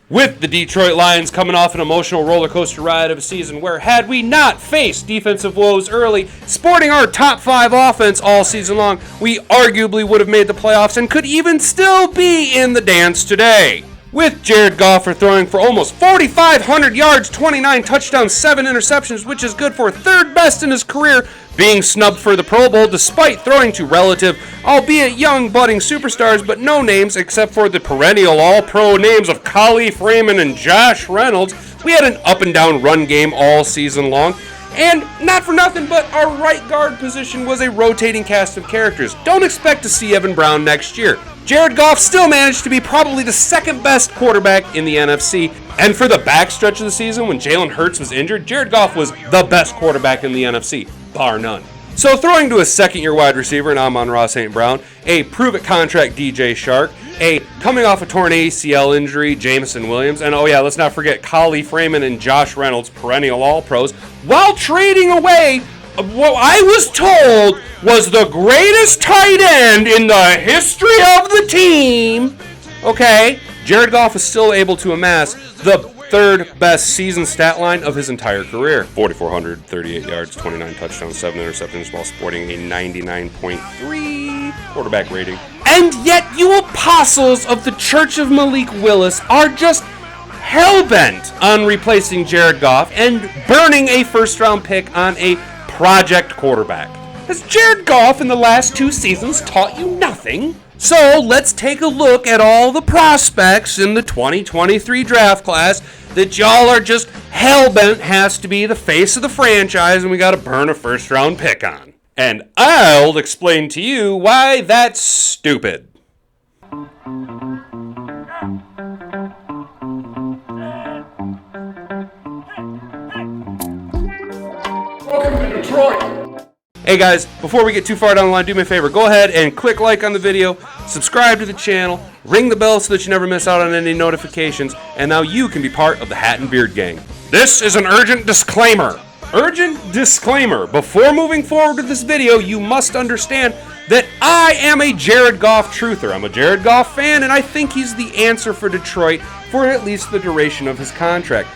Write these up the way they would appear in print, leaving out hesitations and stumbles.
With the Detroit Lions coming off an emotional roller coaster ride of a season where, had we not faced defensive woes early, sporting our top 5 offense all season long, we arguably would have made the playoffs and could even still be in the dance today. With Jared Goff throwing for almost 4,500 yards, 29 touchdowns, 7 interceptions, which is good for 3rd best in his career, being snubbed for the Pro Bowl despite throwing to relative, albeit young budding superstars, but no names except for the perennial all-pro names of Khalif Raymond and Josh Reynolds. We had an up-and-down run game all season long. And not for nothing, but our right guard position was a rotating cast of characters. Don't expect to see Evan Brown next year. Jared Goff still managed to be probably the 2nd best quarterback in the NFC. And for the backstretch of the season when Jalen Hurts was injured, Jared Goff was the best quarterback in the NFC, bar none. So throwing to a 2nd-year wide receiver in Amon-Ra St. Brown, a prove-it contract DJ Shark, a coming off a torn ACL injury Jameson Williams, and oh yeah, let's not forget Khalif Raymond and Josh Reynolds, perennial All-Pros, while trading away what I was told was the greatest tight end in the history of the team. Okay, Jared Goff is still able to amass the 3rd best season stat line of his entire career. 4,438 yards, 29 touchdowns, 7 interceptions while sporting a 99.3 quarterback rating. And yet you apostles of the Church of Malik Willis are just hell-bent on replacing Jared Goff and burning a 1st-round pick on a project quarterback. Has Jared Goff in the last 2 seasons taught you nothing? So let's take a look at all the prospects in the 2023 draft class that y'all are just hell-bent has to be the face of the franchise and we gotta burn a 1st-round pick on. And I'll explain to you why that's stupid. Welcome to Detroit! Hey guys, before we get too far down the line, do me a favor, go ahead and click like on the video, subscribe to the channel, ring the bell so that you never miss out on any notifications, and now you can be part of the Hat and Beard Gang. This is an urgent disclaimer. Urgent disclaimer. Before moving forward with this video, you must understand that I am a Jared Goff truther. I'm a Jared Goff fan, and I think he's the answer for Detroit for at least the duration of his contract.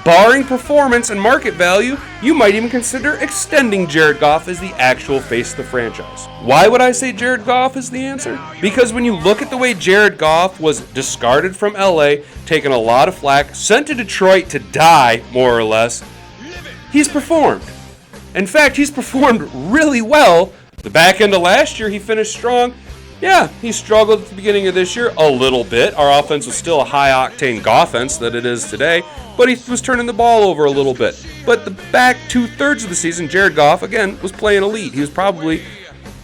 Barring performance and market value, you might even consider extending Jared Goff as the actual face of the franchise. Why would I say Jared Goff is the answer? Because when you look at the way Jared Goff was discarded from LA, taken a lot of flack, sent to Detroit to die, more or less, he's performed. In fact, he's performed really well. The back end of last year, he finished strong. Yeah, he struggled at the beginning of this year a little bit. Our offense was still a high-octane Goffense that it is today, but he was turning the ball over a little bit. But the back 2/3 of the season, Jared Goff, again, was playing elite. He was probably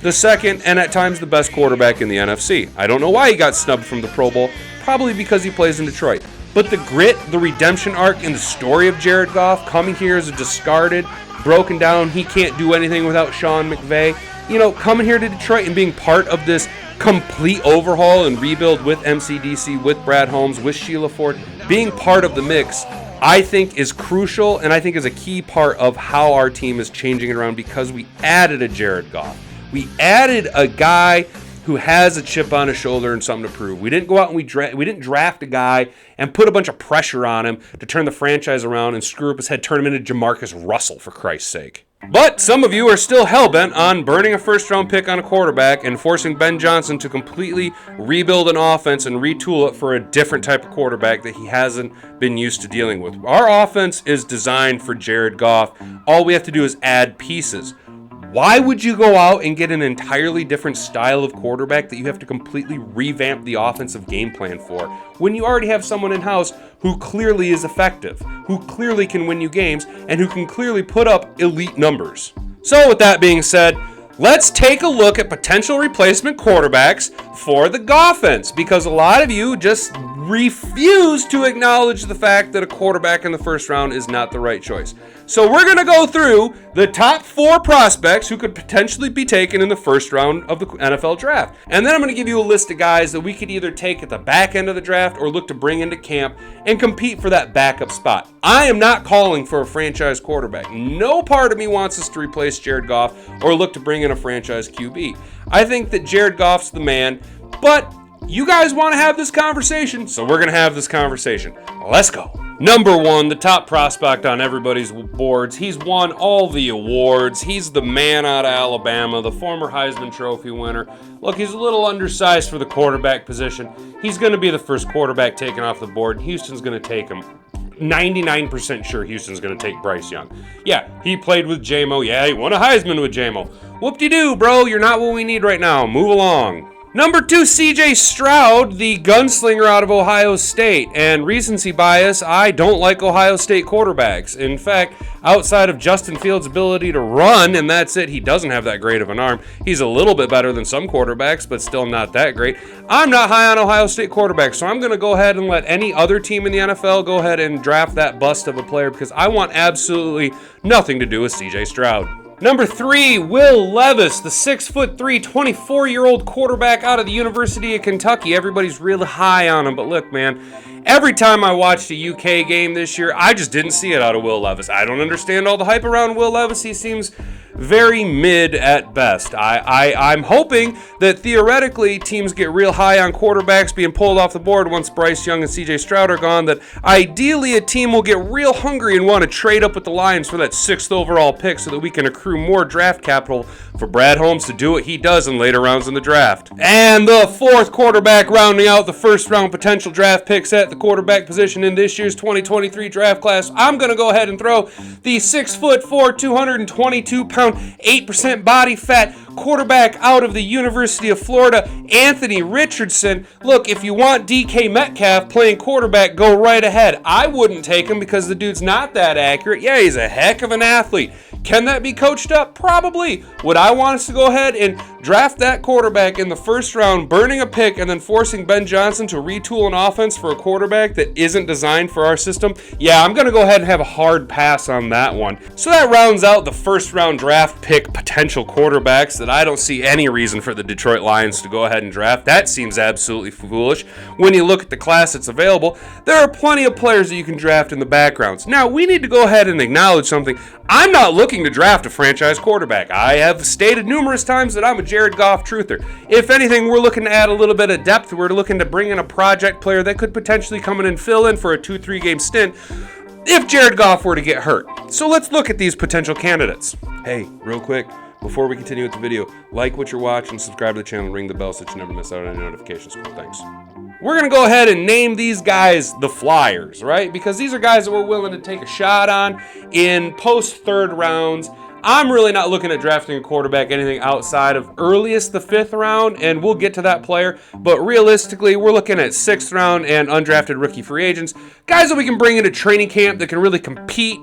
the 2nd and at times the best quarterback in the NFC. I don't know why he got snubbed from the Pro Bowl, probably because he plays in Detroit. But the grit, the redemption arc, and the story of Jared Goff coming here as a discarded, broken down, he can't do anything without Sean McVay. You know, coming here to Detroit and being part of this complete overhaul and rebuild with MCDC, with Brad Holmes, with Sheila Ford, being part of the mix, I think is crucial and I think is a key part of how our team is changing it around because we added a Jared Goff. We added a guy who has a chip on his shoulder and something to prove. We didn't go out and we didn't draft a guy and put a bunch of pressure on him to turn the franchise around and screw up his head, turn him into Jamarcus Russell, for Christ's sake. But some of you are still hell-bent on burning a 1st-round pick on a quarterback and forcing Ben Johnson to completely rebuild an offense and retool it for a different type of quarterback that he hasn't been used to dealing with. Our offense is designed for Jared Goff. All we have to do is add pieces. Why would you go out and get an entirely different style of quarterback that you have to completely revamp the offensive game plan for when you already have someone in-house who clearly is effective, who clearly can win you games, and who can clearly put up elite numbers? So with that being said, let's take a look at potential replacement quarterbacks for the Goffense, because a lot of you just refuse to acknowledge the fact that a quarterback in the 1st round is not the right choice. So we're going to go through the top 4 prospects who could potentially be taken in the 1st round of the NFL draft. And then I'm going to give you a list of guys that we could either take at the back end of the draft or look to bring into camp and compete for that backup spot. I am not calling for a franchise quarterback. No part of me wants us to replace Jared Goff or look to bring in a franchise QB. I think that Jared Goff's the man, but You guys want to have this conversation, so we're going to have this conversation. Let's go. Number 1, the top prospect on everybody's boards. He's won all the awards. He's the man out of Alabama, the former Heisman Trophy winner. Look, he's a little undersized for the quarterback position. He's going to be the first quarterback taken off the board. Houston's going to take him. 99% sure Houston's going to take Bryce Young. Yeah, he played with J-Mo. Yeah, he won a Heisman with J-Mo. Whoop-de-doo, bro. You're not what we need right now. Move along. Number 2, C.J. Stroud, the gunslinger out of Ohio State. And recency bias, I don't like Ohio State quarterbacks. In fact, outside of Justin Fields' ability to run, and that's it, he doesn't have that great of an arm. He's a little bit better than some quarterbacks, but still not that great. I'm not high on Ohio State quarterbacks, so I'm going to go ahead and let any other team in the NFL go ahead and draft that bust of a player because I want absolutely nothing to do with C.J. Stroud. Number 3, Will Levis, the 6'3", 24-year-old quarterback out of the University of Kentucky. Everybody's really high on him, but look, man, every time I watched a UK game this year, I just didn't see it out of Will Levis. I don't understand all the hype around Will Levis. He seems very mid at best. I'm hoping that theoretically teams get real high on quarterbacks being pulled off the board once Bryce Young and C.J. Stroud are gone, that ideally a team will get real hungry and want to trade up with the Lions for that 6th overall pick so that we can accrue more draft capital for Brad Holmes to do what he does in later rounds in the draft. And the 4th quarterback rounding out the first round potential draft picks at the quarterback position in this year's 2023 draft class. I'm going to go ahead and throw the 6'4", 222-pound, 8% body fat quarterback out of the University of Florida, Anthony Richardson. Look, if you want DK Metcalf playing quarterback, go right ahead. I wouldn't take him because the dude's not that accurate. Yeah, he's a heck of an athlete. Can that be coached up? Probably. Would I want us to go ahead and draft that quarterback in the first round, burning a pick, and then forcing Ben Johnson to retool an offense for a quarterback that isn't designed for our system? Yeah, I'm going to go ahead and have a hard pass on that one. So that rounds out the first round draft pick potential quarterbacks that I don't see any reason for the Detroit Lions to go ahead and draft. That seems absolutely foolish. When you look at the class that's available, there are plenty of players that you can draft in the backgrounds. Now, we need to go ahead and acknowledge something. I'm not looking to draft a franchise quarterback. I have stated numerous times that I'm a Jared Goff truther. If anything, we're looking to add a little bit of depth. We're looking to bring in a project player that could potentially come in and fill in for a 2-3 game stint if Jared Goff were to get hurt. So let's look at these potential candidates. Hey, real quick, before we continue with the video, like what you're watching, subscribe to the channel, ring the bell so that you never miss out on any notifications. Cool, thanks. We're going to go ahead and name these guys the Flyers, right? Because these are guys that we're willing to take a shot on in post-third rounds. I'm really not looking at drafting a quarterback anything outside of earliest the 5th round, and we'll get to that player. But realistically, we're looking at 6th round and undrafted rookie free agents. Guys that we can bring into training camp that can really compete,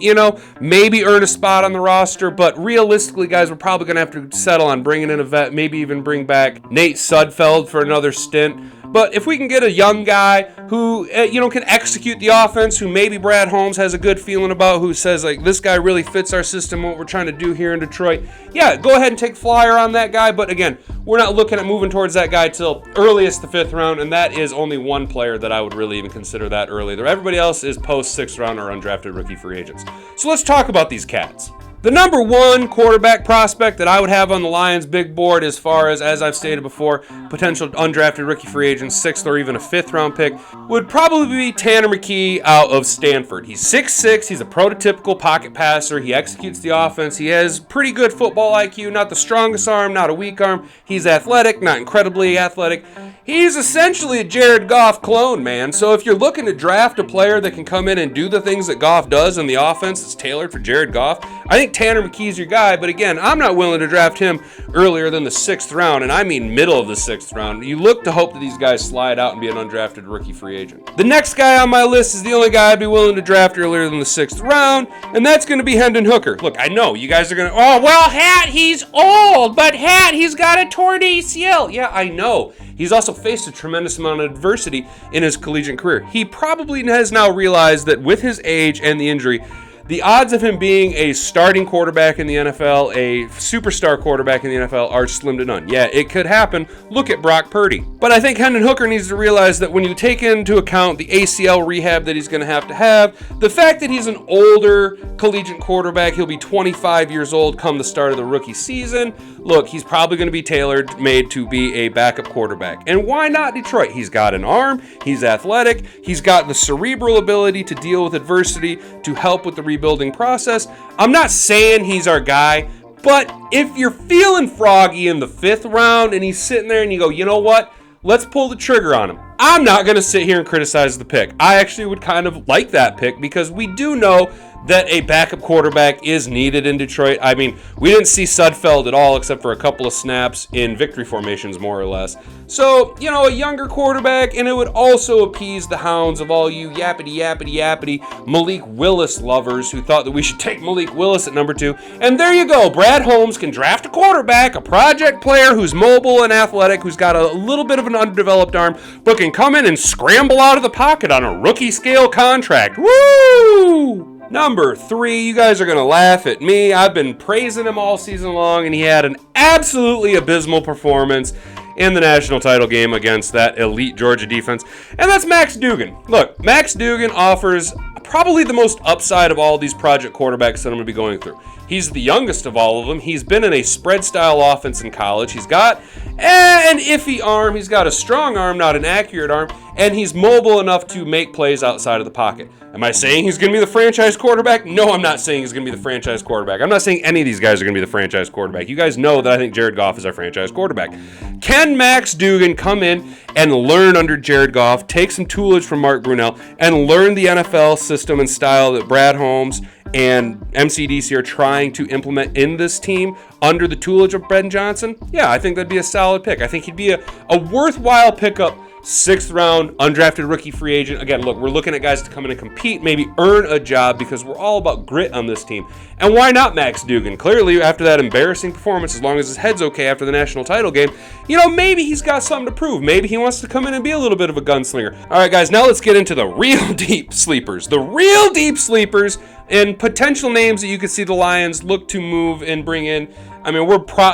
maybe earn a spot on the roster. But realistically, guys, we're probably going to have to settle on bringing in a vet, maybe even bring back Nate Sudfeld for another stint. But if we can get a young guy who, can execute the offense, who maybe Brad Holmes has a good feeling about, who says, like, this guy really fits our system, what we're trying to do here in Detroit, yeah, go ahead and take flyer on that guy. But again, we're not looking at moving towards that guy till earliest the 5th round, and that is only one player that I would really even consider that early. Everybody else is post 6th round or undrafted rookie free agents. So let's talk about these cats. The number 1 quarterback prospect that I would have on the Lions' big board as far as I've stated before, potential undrafted rookie free agent, 6th or even a 5th round pick, would probably be Tanner McKee out of Stanford. He's 6'6", he's a prototypical pocket passer, he executes the offense, he has pretty good football IQ, not the strongest arm, not a weak arm, he's athletic, not incredibly athletic. He's essentially a Jared Goff clone, man. So if you're looking to draft a player that can come in and do the things that Goff does in the offense that's tailored for Jared Goff, I think Tanner McKee's your guy. But again, I'm not willing to draft him earlier than the 6th round, and I mean middle of the 6th round. You look to hope that these guys slide out and be an undrafted rookie free agent. The next guy on my list is the only guy I'd be willing to draft earlier than the 6th round, and that's going to be Hendon Hooker. Look, I know you guys are going to, oh, well, Hat, he's old, but Hat, he's got a torn ACL. Yeah, I know. He's also faced a tremendous amount of adversity in his collegiate career. He probably has now realized that with his age and the injury, the odds of him being a starting quarterback in the NFL, a superstar quarterback in the NFL, are slim to none. Yeah, it could happen. Look at Brock Purdy. But I think Hendon Hooker needs to realize that when you take into account the ACL rehab that he's going to have, the fact that he's an older collegiate quarterback, he'll be 25 years old come the start of the rookie season. look, he's probably going to be made to be a backup quarterback. And why not Detroit? He's got an arm, he's athletic, he's got the cerebral ability to deal with adversity, to help with the rebuilding process. I'm not saying he's our guy, but if you're feeling froggy in the 5th round and he's sitting there and you go, you know what? Let's pull the trigger on him. I'm not going to sit here and criticize the pick. I actually would kind of like that pick because we do know that a backup quarterback is needed in Detroit. I mean, we didn't see Sudfeld at all except for a couple of snaps in victory formations, more or less. So, you know, a younger quarterback, and it would also appease the hounds of all you yappity Malik Willis lovers who thought that we should take Malik Willis at number 2. And there you go. Brad Holmes can draft a quarterback, a project player who's mobile and athletic, who's got a little bit of an undeveloped arm, but can come in and scramble out of the pocket on a rookie scale contract. Woo! Number 3, you guys are going to laugh at me. I've been praising him all season long, and he had an absolutely abysmal performance in the national title game against that elite Georgia defense, and that's Max Duggan. Look, Max Duggan offers probably the most upside of all these project quarterbacks that I'm going to be going through. He's the youngest of all of them. He's been in a spread-style offense in college. He's got an iffy arm. He's got a strong arm, not an accurate arm, and he's mobile enough to make plays outside of the pocket. Am I saying he's going to be the franchise quarterback? No, I'm not saying he's going to be the franchise quarterback. I'm not saying any of these guys are going to be the franchise quarterback. You guys know that I think Jared Goff is our franchise quarterback. Can Max Duggan come in and learn under Jared Goff, take some toolage from Mark Brunell, and learn the NFL system and style that Brad Holmes and MCDC are trying to implement in this team under the toolage of Ben Johnson? Yeah, I think that'd be a solid pick. I think he'd be a worthwhile pickup. 6th round, undrafted rookie free agent. Again, look, we're looking at guys to come in and compete, maybe earn a job, because we're all about grit on this team. And why not Max Duggan? Clearly, after that embarrassing performance, as long as his head's okay after the national title game, you know, maybe he's got something to prove. Maybe he wants to come in and be a little bit of a gunslinger. All right, guys, now let's get into the real deep sleepers. The real deep sleepers and potential names that you could see the Lions look to move and bring in. I mean,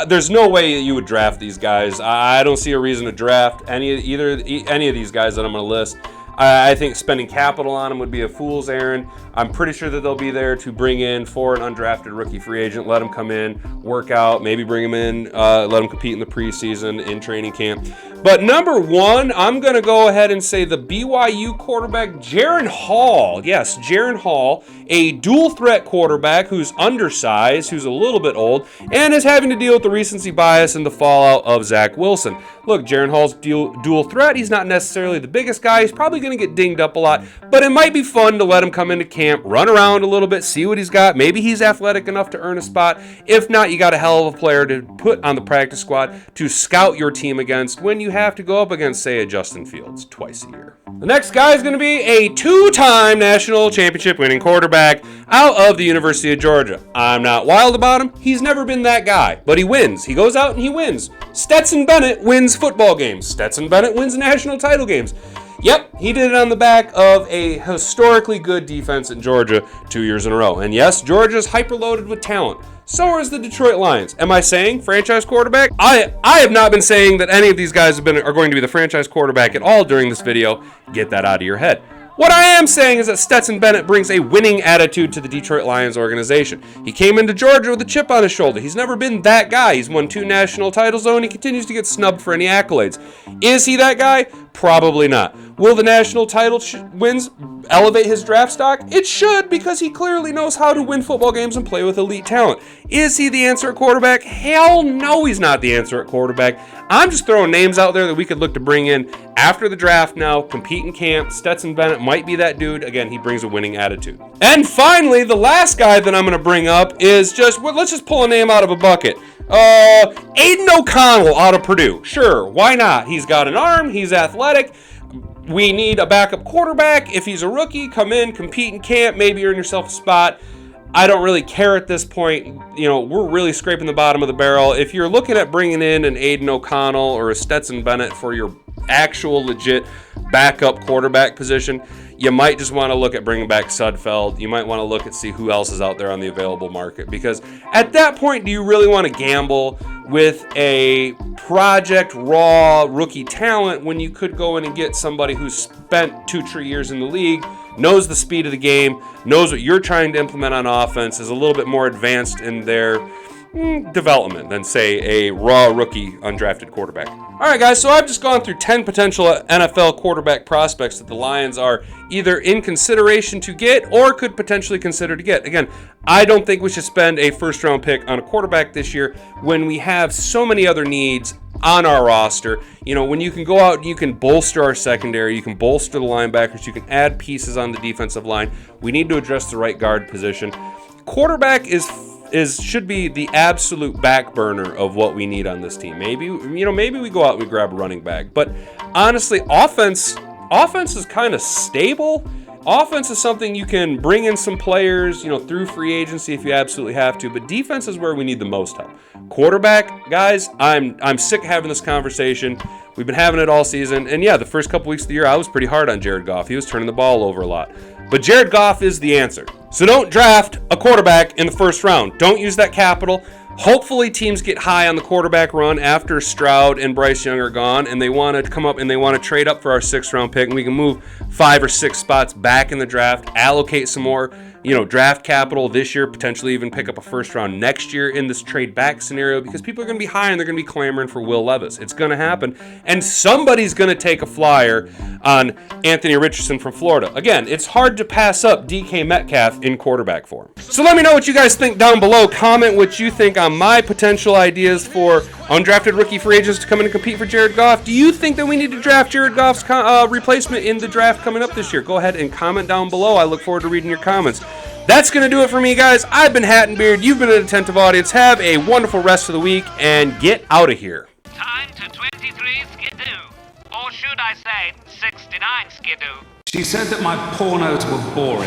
there's no way that you would draft these guys. I don't see a reason to draft any of these guys that I'm going to list. I think spending capital on them would be a fool's errand. I'm pretty sure that they'll be there to bring in for an undrafted rookie free agent, let him come in, work out, maybe bring him in, let him compete in the preseason, in training camp. But number 1, I'm going to go ahead and say the BYU quarterback, Jaren Hall. Yes, Jaren Hall, a dual threat quarterback who's undersized, who's a little bit old, and is having to deal with the recency bias and the fallout of Zach Wilson. Look, Jaren Hall's dual threat. He's not necessarily the biggest guy. He's probably going to get dinged up a lot, but it might be fun to let him come into camp, run around a little bit, see what he's got. Maybe he's athletic enough to earn a spot. If not, you got a hell of a player to put on the practice squad to scout your team against when you have to go up against, say, a Justin Fields twice a year. The next guy is going to be a 2-time national championship winning quarterback out of the University of Georgia. I'm not wild about him. He's never been that guy, but he wins. He goes out and he wins. Stetson Bennett wins football games. Stetson Bennett wins national title games. Yep, he did it on the back of a historically good defense in Georgia 2 years in a row. And yes, Georgia's hyperloaded with talent. So is the Detroit Lions. Am I saying franchise quarterback? I have not been saying that any of these guys are going to be the franchise quarterback at all during this video. Get that out of your head. What I am saying is that Stetson Bennett brings a winning attitude to the Detroit Lions organization. He came into Georgia with a chip on his shoulder. He's never been that guy. He's won 2 national titles, though, and he continues to get snubbed for any accolades. Is he that guy? Probably not. Will the national title wins elevate his draft stock? It should, because he clearly knows how to win football games and play with elite talent. Is he the answer at quarterback? Hell no, he's not the answer at quarterback. I'm just throwing names out there that we could look to bring in after the draft now, compete in camp. Stetson Bennett might be that dude. Again, he brings a winning attitude. And finally, the last guy that I'm going to bring up is let's just pull a name out of a bucket. Aiden O'Connell out of Purdue. Sure, why not? He's got an arm, he's athletic. We need a backup quarterback. If he's a rookie, come in, compete in camp, maybe earn yourself a spot. I don't really care at this point. You know, we're really scraping the bottom of the barrel. If you're looking at bringing in an Aiden O'Connell or a Stetson Bennett for your actual legit backup quarterback position, you might just want to look at bringing back Sudfeld. You might want to look at see who else is out there on the available market, because at that point, do you really want to gamble with a project raw rookie talent when you could go in and get somebody who's spent 2-3 years in the league, knows the speed of the game, knows what you're trying to implement on offense, is a little bit more advanced in their development than, say, a raw rookie undrafted quarterback. All right, guys, so I've just gone through 10 potential NFL quarterback prospects that the Lions are either in consideration to get or could potentially consider to get. Again, I don't think we should spend a first-round pick on a quarterback this year when we have so many other needs on our roster. You know, when you can go out and you can bolster our secondary, you can bolster the linebackers, you can add pieces on the defensive line. We need to address the right guard position. Quarterback should be the absolute back burner of what we need on this team. Maybe we go out and we grab a running back. But honestly, offense is kind of stable. Offense is something you can bring in some players, through free agency if you absolutely have to. But defense is where we need the most help. Quarterback, guys, I'm sick of having this conversation. We've been having it all season. And yeah, the first couple weeks of the year, I was pretty hard on Jared Goff. He was turning the ball over a lot. But Jared Goff is the answer. So don't draft a quarterback in the first round. Don't use that capital. Hopefully teams get high on the quarterback run after Stroud and Bryce Young are gone, and they want to come up and they want to trade up for our 6th-round pick, and we can move 5 or 6 spots back in the draft, allocate some more, draft capital this year, potentially even pick up a first round next year in this trade back scenario, because people are going to be high and they're going to be clamoring for Will Levis. It's going to happen, and somebody's going to take a flyer on Anthony Richardson from Florida. Again, it's hard to pass up DK Metcalf in quarterback form. So let me know what you guys think down below. Comment what you think on my potential ideas for undrafted rookie free agents to come in and compete for Jared Goff. Do you think that we need to draft Jared Goff's replacement in the draft coming up this year? Go ahead and comment down below. I look forward to reading your comments. That's going to do it for me, guys. I've been Hat and Beard. You've been an attentive audience. Have a wonderful rest of the week, and get out of here. Time to 23 skidoo. Or should I say 69 skidoo? She said that my pornos were boring.